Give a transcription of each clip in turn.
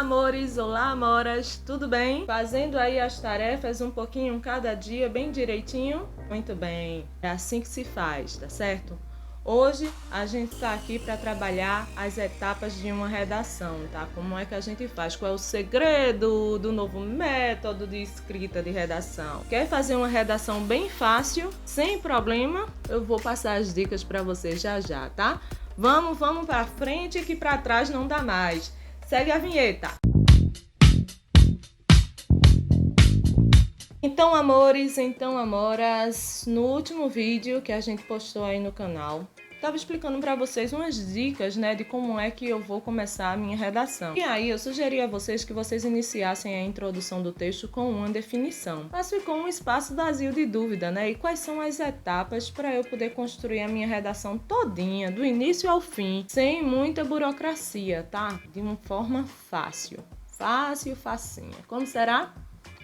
amores, olá amoras, tudo bem? Fazendo aí as tarefas um pouquinho cada dia, bem direitinho? Muito bem, é assim que se faz, tá certo? Hoje a gente está aqui para trabalhar as etapas de uma redação, tá? Como é que a gente faz? Qual é o segredo do novo método de escrita de redação? Quer fazer uma redação bem fácil, sem problema? Eu vou passar as dicas para você já já, tá? Vamos para frente que para trás não dá mais. Segue a vinheta. Então, amores, então, amoras, no último vídeo que a gente postou aí no canal, estava explicando para vocês umas dicas, né, de como é que eu vou começar a minha redação. E aí eu sugeri a vocês que vocês iniciassem a introdução do texto com uma definição. Mas ficou um espaço vazio de dúvida, né? E quais são as etapas para eu poder construir a minha redação todinha, do início ao fim, sem muita burocracia, tá? De uma forma fácil. Fácil, facinha. Como será?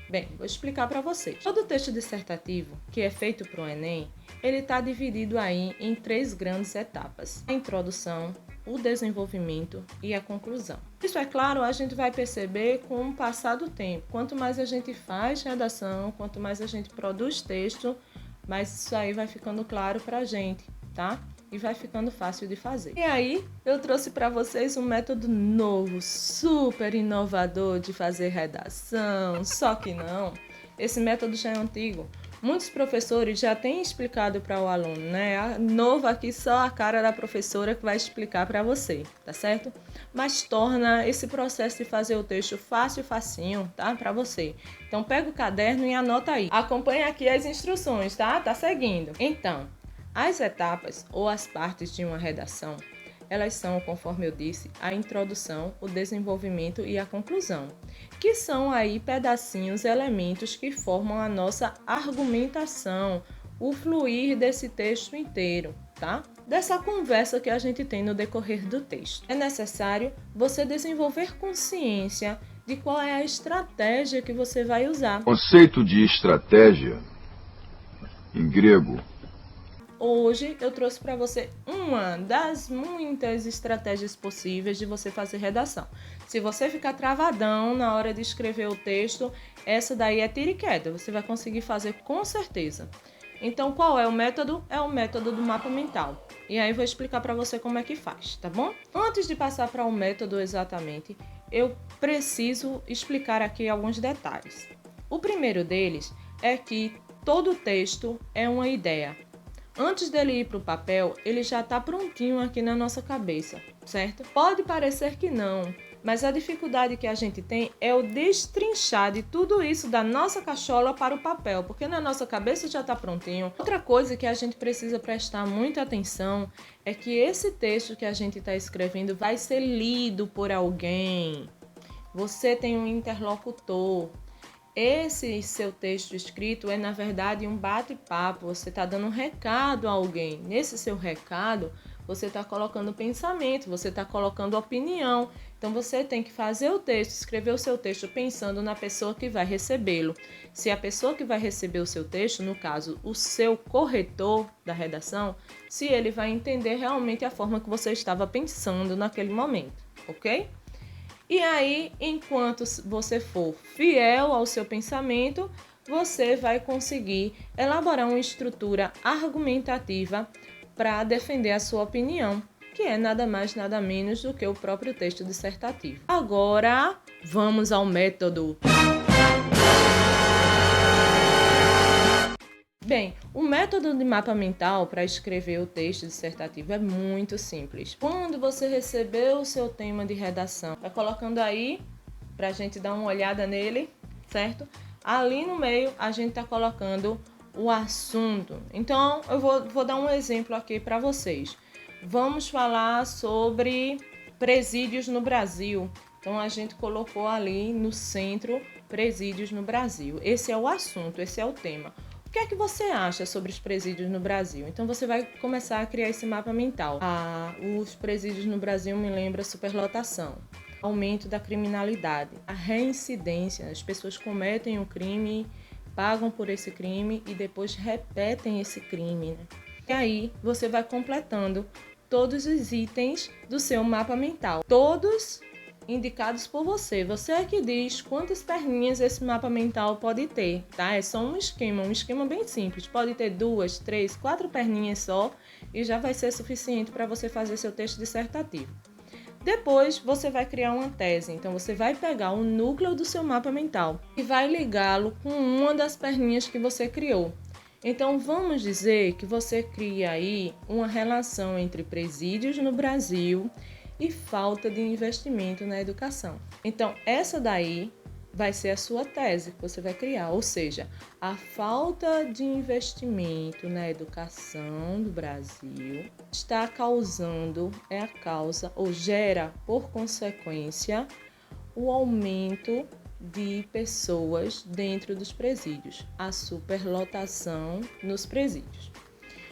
Bem, vou explicar para vocês. Todo texto dissertativo que é feito para o Enem, ele está dividido aí em 3 grandes etapas: a introdução, o desenvolvimento e a conclusão. Isso, é claro, a gente vai perceber com o passar do tempo. Quanto mais a gente faz redação, quanto mais a gente produz texto, mais isso aí vai ficando claro para a gente, tá? E vai ficando fácil de fazer. E aí, eu trouxe para vocês um método novo, super inovador de fazer redação, só que não, esse método já é antigo. Muitos professores já têm explicado para o aluno, né? Novo aqui, só a cara da professora que vai explicar para você, tá certo? Mas torna esse processo de fazer o texto fácil, facinho, tá? Para você. Então, pega o caderno e anota aí. Acompanha aqui as instruções, tá? Tá seguindo. Então, as etapas ou as partes de uma redação, elas são, conforme eu disse, a introdução, o desenvolvimento e a conclusão, que são aí pedacinhos, elementos que formam a nossa argumentação, o fluir desse texto inteiro, tá? Dessa conversa que a gente tem no decorrer do texto. É necessário você desenvolver consciência de qual é a estratégia que você vai usar. O conceito de estratégia, em grego, hoje eu trouxe para você uma das muitas estratégias possíveis de você fazer redação. Se você ficar travadão na hora de escrever o texto, essa daí é tiro e queda, você vai conseguir fazer com certeza. Então, qual é o método? É o método do mapa mental. E aí eu vou explicar para você como é que faz, tá bom? Antes de passar para o método exatamente, eu preciso explicar aqui alguns detalhes. O primeiro deles é que todo texto é uma ideia. Antes dele ir para o papel, ele já está prontinho aqui na nossa cabeça, certo? Pode parecer que não, mas a dificuldade que a gente tem é o destrinchar de tudo isso da nossa cachola para o papel, porque na nossa cabeça já está prontinho. Outra coisa que a gente precisa prestar muita atenção é que esse texto que a gente está escrevendo vai ser lido por alguém. Você tem um interlocutor. Esse seu texto escrito é, na verdade, um bate-papo. Você está dando um recado a alguém. Nesse seu recado, você está colocando pensamento, você está colocando opinião. Então, você tem que fazer o texto, escrever o seu texto pensando na pessoa que vai recebê-lo. Se a pessoa que vai receber o seu texto, no caso, o seu corretor da redação, se ele vai entender realmente a forma que você estava pensando naquele momento, ok? E aí, enquanto você for fiel ao seu pensamento, você vai conseguir elaborar uma estrutura argumentativa para defender a sua opinião, que é nada mais, nada menos do que o próprio texto dissertativo. Agora, vamos ao método. Bem, o método de mapa mental para escrever o texto dissertativo é muito simples. Quando você recebeu o seu tema de redação, tá colocando aí para a gente dar uma olhada nele, certo? Ali no meio a gente tá colocando o assunto. Então eu vou dar um exemplo aqui para vocês. Vamos falar sobre presídios no Brasil. Então a gente colocou ali no centro presídios no Brasil. Esse é o assunto, esse é o tema. O que é que você acha sobre os presídios no Brasil? Então você vai começar a criar esse mapa mental. Os presídios no Brasil me lembra superlotação, aumento da criminalidade, a reincidência. As pessoas cometem um crime, pagam por esse crime e depois repetem esse crime, né? E aí você vai completando todos os itens do seu mapa mental. Todos indicados por você. Você é que diz quantas perninhas esse mapa mental pode ter, tá? É só um esquema bem simples. Pode ter 2, 3, 4 perninhas só e já vai ser suficiente para você fazer seu texto dissertativo. Depois, você vai criar uma tese. Então, você vai pegar o núcleo do seu mapa mental e vai ligá-lo com uma das perninhas que você criou. Então, vamos dizer que você cria aí uma relação entre presídios no Brasil e falta de investimento na educação. Então, essa daí vai ser a sua tese que você vai criar, ou seja, a falta de investimento na educação do Brasil está causando, é a causa, ou gera por consequência, o aumento de pessoas dentro dos presídios, a superlotação nos presídios.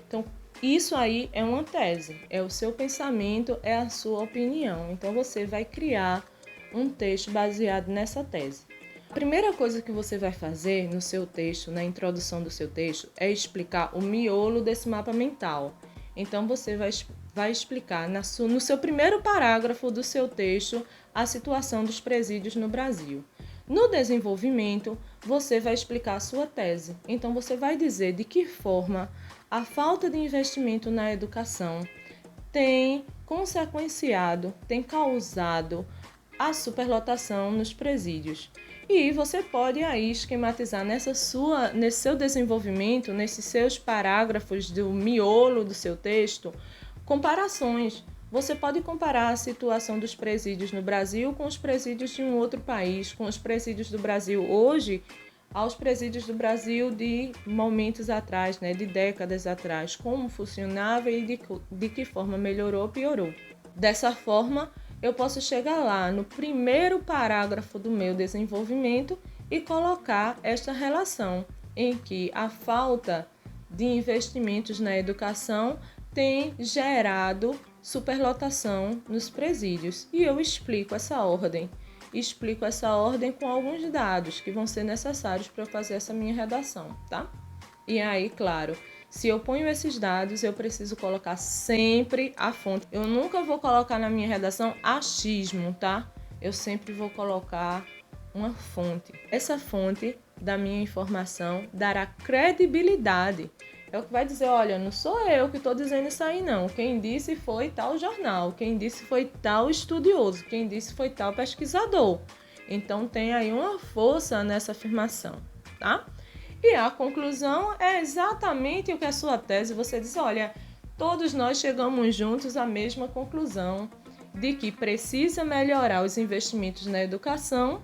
Então, isso aí é uma tese, é o seu pensamento, é a sua opinião. Então, você vai criar um texto baseado nessa tese. A primeira coisa que você vai fazer no seu texto, na introdução do seu texto, é explicar o miolo desse mapa mental. Então, você vai explicar no seu primeiro parágrafo do seu texto a situação dos presídios no Brasil. No desenvolvimento, você vai explicar a sua tese. Então, você vai dizer de que forma a falta de investimento na educação tem consequenciado, tem causado a superlotação nos presídios. E você pode aí esquematizar nesse seu desenvolvimento, nesses seus parágrafos do miolo do seu texto, comparações. Você pode comparar a situação dos presídios no Brasil com os presídios de um outro país, com os presídios do Brasil hoje, aos presídios do Brasil de momentos atrás, de décadas atrás, como funcionava e de que forma melhorou ou piorou. Dessa forma, eu posso chegar lá no primeiro parágrafo do meu desenvolvimento e colocar esta relação em que a falta de investimentos na educação tem gerado superlotação nos presídios. E eu explico essa ordem. Explico essa ordem com alguns dados que vão ser necessários para eu fazer essa minha redação, tá? E aí, claro, se eu ponho esses dados, eu preciso colocar sempre a fonte. Eu nunca vou colocar na minha redação achismo, tá? Eu sempre vou colocar uma fonte. Essa fonte da minha informação dará credibilidade. É o que vai dizer, olha, não sou eu que estou dizendo isso aí não. Quem disse foi tal jornal, quem disse foi tal estudioso, quem disse foi tal pesquisador. Então tem aí uma força nessa afirmação, tá? E a conclusão é exatamente o que a sua tese, você diz, olha, todos nós chegamos juntos à mesma conclusão de que precisa melhorar os investimentos na educação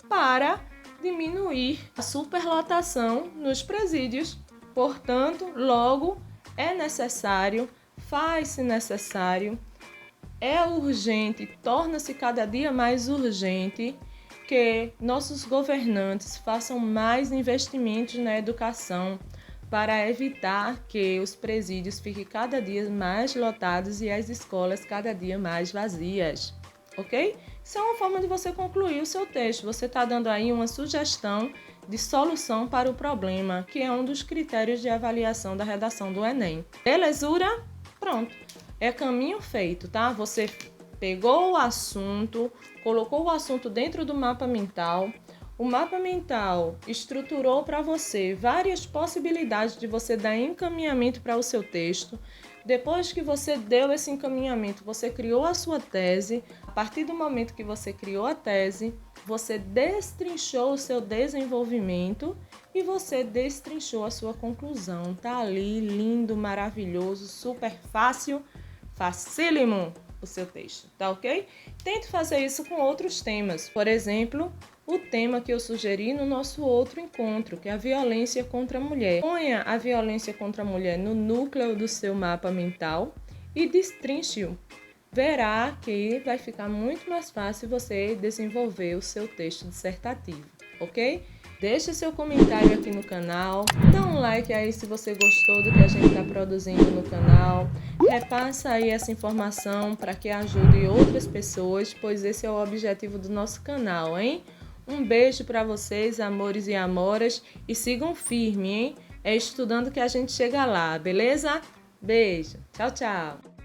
para diminuir a superlotação nos presídios. Portanto, logo é necessário, faz-se necessário, é urgente, torna-se cada dia mais urgente que nossos governantes façam mais investimentos na educação para evitar que os presídios fiquem cada dia mais lotados e as escolas cada dia mais vazias, ok? Isso é uma forma de você concluir o seu texto. Você está dando aí uma sugestão de solução para o problema, que é um dos critérios de avaliação da redação do Enem. Belezura? Pronto. É caminho feito, tá? Você pegou o assunto, colocou o assunto dentro do mapa mental. O mapa mental estruturou para você várias possibilidades de você dar encaminhamento para o seu texto. Depois que você deu esse encaminhamento, você criou a sua tese. A partir do momento que você criou a tese, você destrinchou o seu desenvolvimento e você destrinchou a sua conclusão. Tá ali, lindo, maravilhoso, super fácil, facílimo o seu texto, tá ok? Tente fazer isso com outros temas. Por exemplo, o tema que eu sugeri no nosso outro encontro, que é a violência contra a mulher. Ponha a violência contra a mulher no núcleo do seu mapa mental e destrinche-o. Verá que vai ficar muito mais fácil você desenvolver o seu texto dissertativo, ok? Deixe seu comentário aqui no canal, dá um like aí se você gostou do que a gente está produzindo no canal, repassa aí essa informação para que ajude outras pessoas, pois esse é o objetivo do nosso canal, hein? Um beijo para vocês, amores e amoras, e sigam firme, hein? É estudando que a gente chega lá, beleza? Beijo, tchau, tchau!